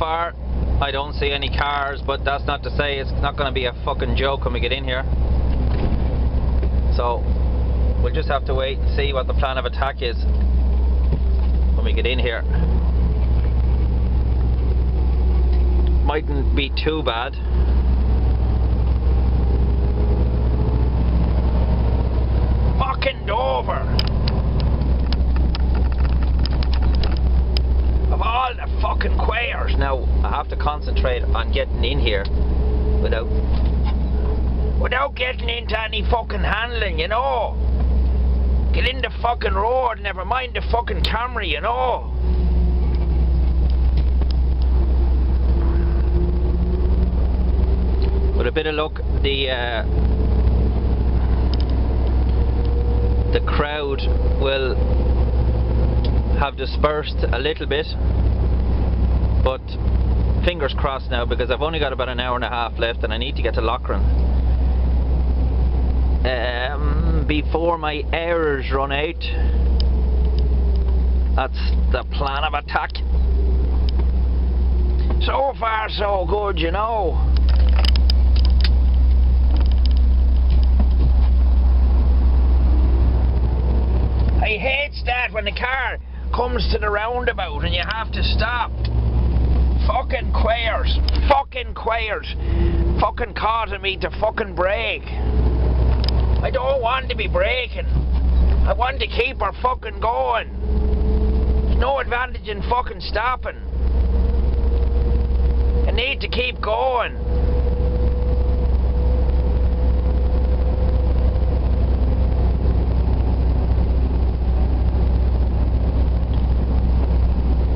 far, I don't see any cars, but that's not to say it's not going to be a fucking joke when we get in here. So we'll just have to wait and see what the plan of attack is when we get in here. Mightn't be too bad. Fucking Dover! Of all the fucking queers. Now I have to concentrate on getting in here without getting into any fucking handling, you know. Get in the fucking road, never mind the fucking Camry, you know. With a bit of luck, the crowd will have dispersed a little bit, but fingers crossed now, because I've only got about an hour and a half left and I need to get to Lochran before my hours run out. That's the plan of attack. So far so good, you know. I hate that when the car comes to the roundabout and you have to stop. Fucking queers. Fucking queers. Fucking causing me to fucking brake. I don't want to be braking. I want to keep her fucking going. There's no advantage in fucking stopping. I need to keep going.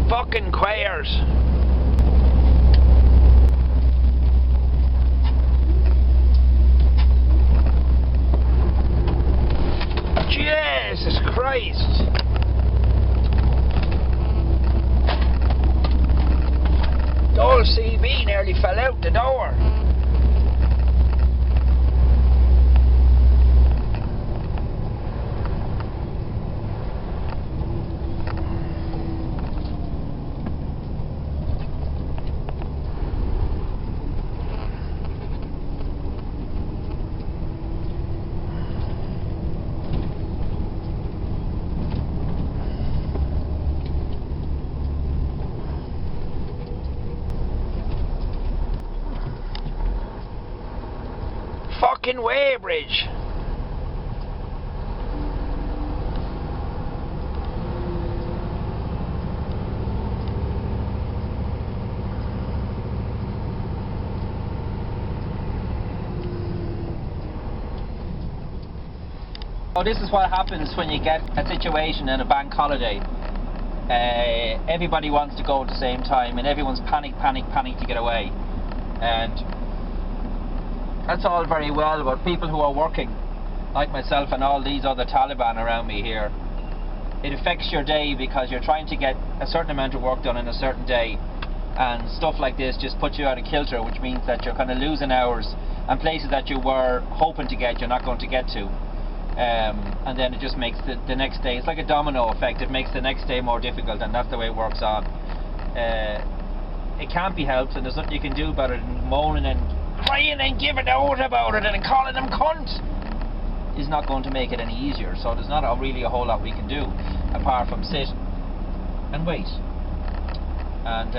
Fucking queers. Jesus Christ. The old CB nearly fell out the door. Fucking weighbridge. So this is what happens when you get a situation in a bank holiday. Everybody wants to go at the same time and everyone's panic to get away. And that's all very well, but people who are working, like myself and all these other Taliban around me here, it affects your day because you're trying to get a certain amount of work done in a certain day, and stuff like this just puts you out of kilter, which means that you're kind of losing hours, and places that you were hoping to get, you're not going to get to. And then it just makes the next day, it's like a domino effect, it makes the next day more difficult, and that's the way it works on. It can't be helped, and there's nothing you can do about it, and moaning and crying and giving out about it and calling them cunts is not going to make it any easier. So there's not really a whole lot we can do apart from sit and wait, and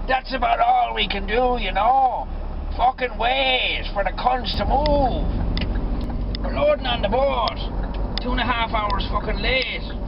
that's about all we can do, you know. Fucking wait for the cunts to move. We're loading on the boat. 2.5 hours fucking late.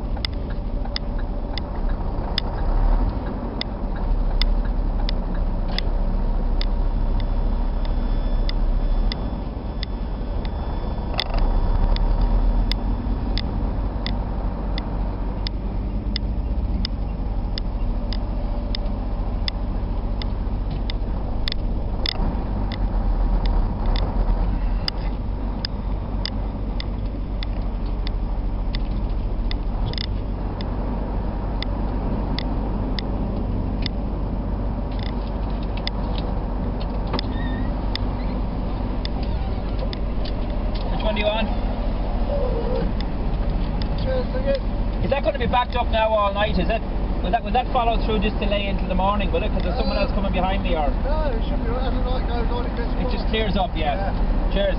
Is that going to be backed up now all night, is it? Will that follow through this delay into the morning, will it? Because there's someone else coming behind me, or? No, it should be right. As the night goes on, it gets It just clears up, yeah. Cheers.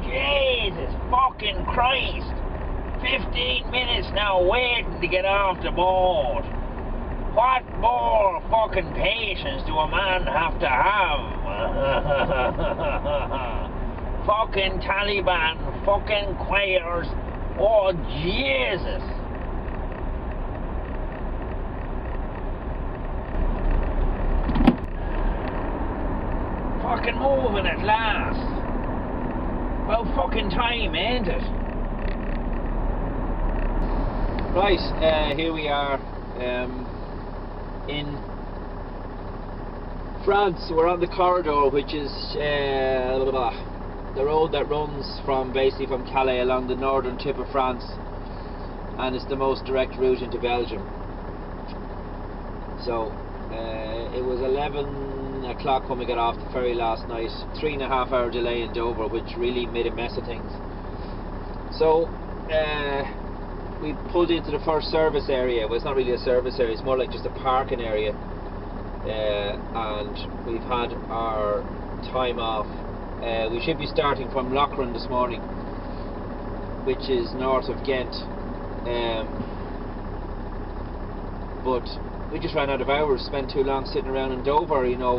Jesus fucking Christ! 15 minutes now waiting to get off the boat. What more fucking patience do a man have to have? Fucking Taliban, fucking Quayers. Oh, Jesus. Fucking moving at last. About fucking time, ain't it? Right, here we are in France. We're on the corridor, which is the road that runs basically from Calais along the northern tip of France, and it's the most direct route into Belgium. So it was 11 o'clock when we got off the ferry last night. 3.5 hour delay in Dover, which really made a mess of things. So we pulled into the first service area. Well, it's not really a service area, it's more like just a parking area, and we've had our time off. We should be starting from Loughran this morning, which is north of Ghent, but we just ran out of hours, spent too long sitting around in Dover, you know,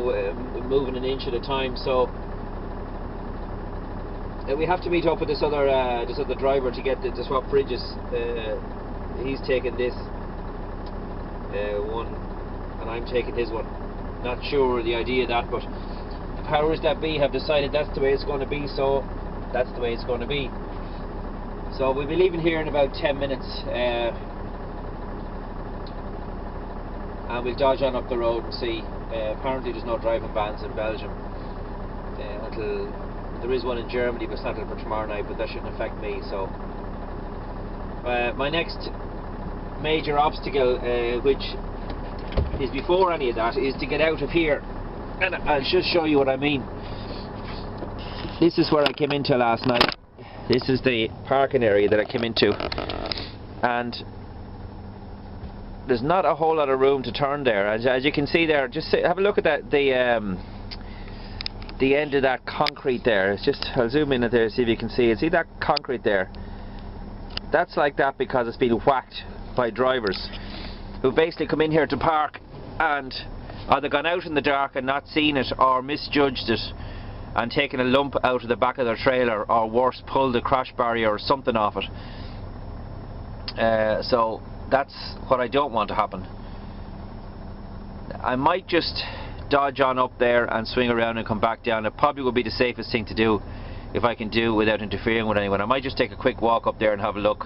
moving an inch at a time. So we have to meet up with this other driver to get to swap fridges. He's taking this one, and I'm taking his one. Not sure the idea of that, but the powers that be have decided that's the way it's going to be, so that's the way it's going to be. So we'll be leaving here in about 10 minutes, and we'll dodge on up the road and see. Apparently there's no driving bans in Belgium until. There is one in Germany, but it's not until for tomorrow night, but that shouldn't affect me. So my next major obstacle, which is before any of that, is to get out of here, and I'll just show you what I mean. This is where I came into last night. This is the parking area that I came into, and there's not a whole lot of room to turn there. As you can see there, just have a look at that. The end of that concrete there. It's just, I'll zoom in at there, see if you can see it. See that concrete there? That's like that because it's been whacked by drivers who basically come in here to park and either gone out in the dark and not seen it, or misjudged it and taken a lump out of the back of their trailer, or worse, pulled a crash barrier or something off it. So that's what I don't want to happen. I might just dodge on up there and swing around and come back down. It probably would be the safest thing to do if I can do it without interfering with anyone. I might just take a quick walk up there and have a look.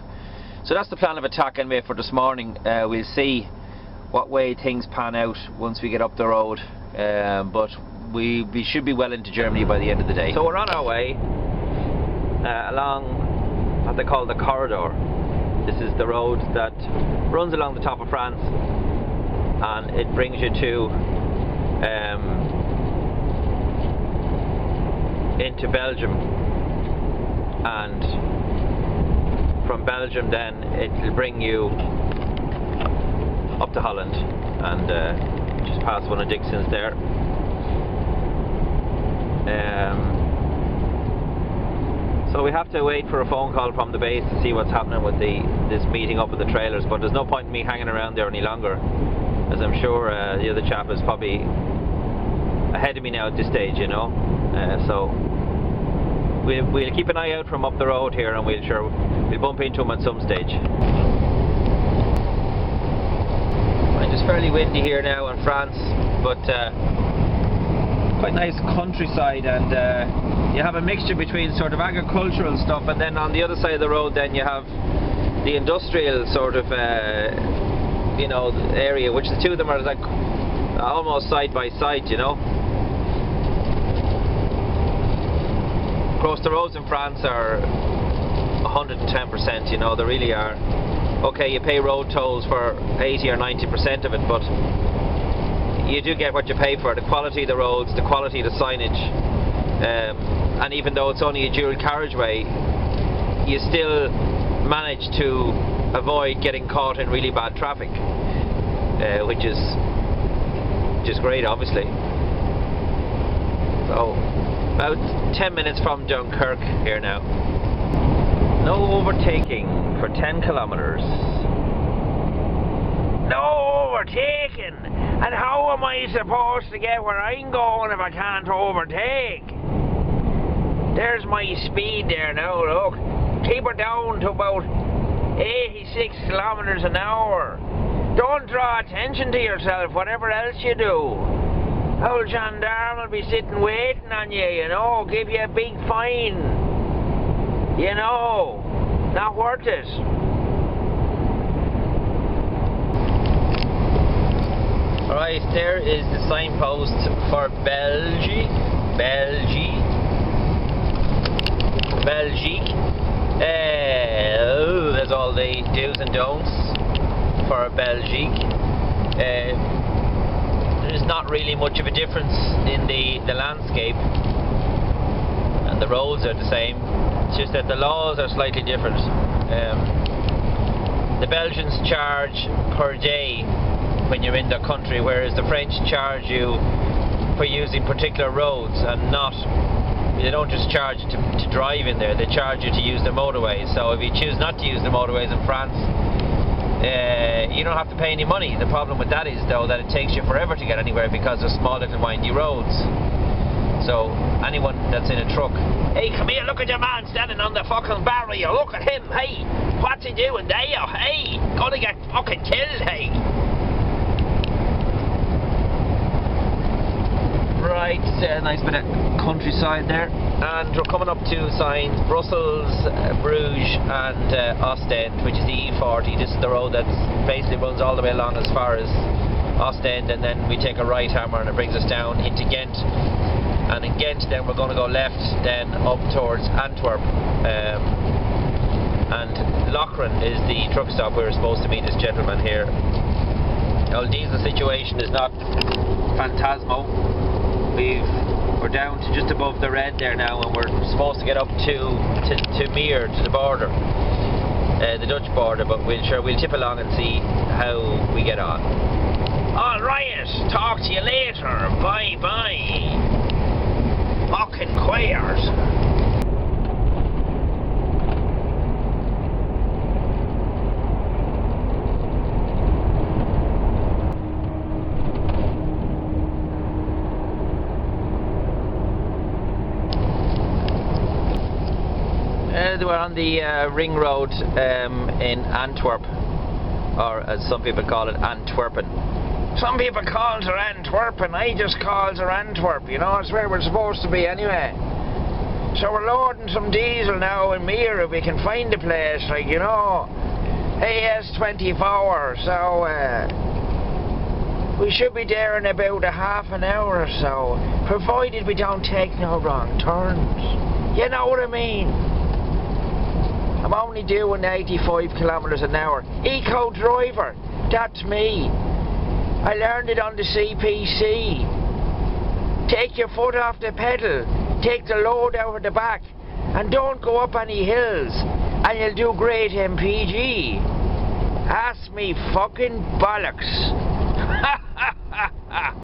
So that's the plan of attack anyway for this morning. We'll see what way things pan out once we get up the road, but we should be well into Germany by the end of the day. So we're on our way along what they call the corridor. This is the road that runs along the top of France, and it brings you to into Belgium, and from Belgium then it will bring you up to Holland, and just past one of Dixon's there. So we have to wait for a phone call from the base to see what's happening with this meeting up with the trailers, but there's no point in me hanging around there any longer, as I'm sure the other chap is probably ahead of me now at this stage, you know. So we'll keep an eye out from up the road here, and we'll bump into him at some stage. It's just fairly windy here now in France, but quite nice countryside, and you have a mixture between sort of agricultural stuff, and then on the other side of the road then you have the industrial sort of you know, area, which the two of them are like almost side by side, you know. Of course the roads in France are 110%, you know, they really are. Okay, you pay road tolls for 80 or 90% of it, but you do get what you pay for. The quality of the roads, the quality of the signage, and even though it's only a dual carriageway, you still manage to avoid getting caught in really bad traffic, which is just great, obviously. So about 10 minutes from Dunkirk here now. No overtaking for 10 kilometres. No overtaking! And how am I supposed to get where I'm going if I can't overtake? There's my speed there now, look. Keep it down to about 86 kilometres an hour. Don't draw attention to yourself, whatever else you do. Old gendarme will be sitting waiting on you, you know, give you a big fine. You know, not worth it. Right, there is the signpost for Belgique. There's all the do's and don'ts for Belgique. There's not really much of a difference in the landscape, and the roads are the same. It's just that the laws are slightly different. The Belgians charge per day when you're in their country, whereas the French charge you for using particular roads, and they don't just charge to drive in there, they charge you to use the motorways. So if you choose not to use the motorways in France, you don't have to pay any money. The problem with that is, though, that it takes you forever to get anywhere because of small little windy roads. So anyone that's in a truck, hey, come here, look at your man standing on the fucking barrier, look at him, hey, what's he doing there, hey, gonna get fucking killed, hey. Right, nice bit of countryside there, and we're coming up to signs Brussels, Bruges and Ostend, which is the E40. This is the road that basically runs all the way along as far as Ostend, and then we take a right hammer and it brings us down into Ghent, and in Ghent then we're going to go left then up towards Antwerp, and Lochran is the truck stop where we're supposed to meet this gentleman here. Now, the diesel situation is not phantasmo. We're down to just above the red there now, and we're supposed to get up to Meer, to the border, the Dutch border, but we'll tip along and see how we get on. Alright, talk to you later, bye bye. Fucking queers. We're on the ring road in Antwerp, or as some people call it, Antwerpen. Some people call it Antwerpen, I just call it Antwerp, you know, it's where we're supposed to be anyway. So we're loading some diesel now in Meer if we can find the place, like, you know, AS24, so we should be there in about a half an hour or so, provided we don't take no wrong turns. You know what I mean? I'm only doing 85 kilometres an hour. Eco driver, that's me. I learned it on the CPC. Take your foot off the pedal, take the load out of the back, and don't go up any hills, and you'll do great MPG. Ask me fucking bollocks.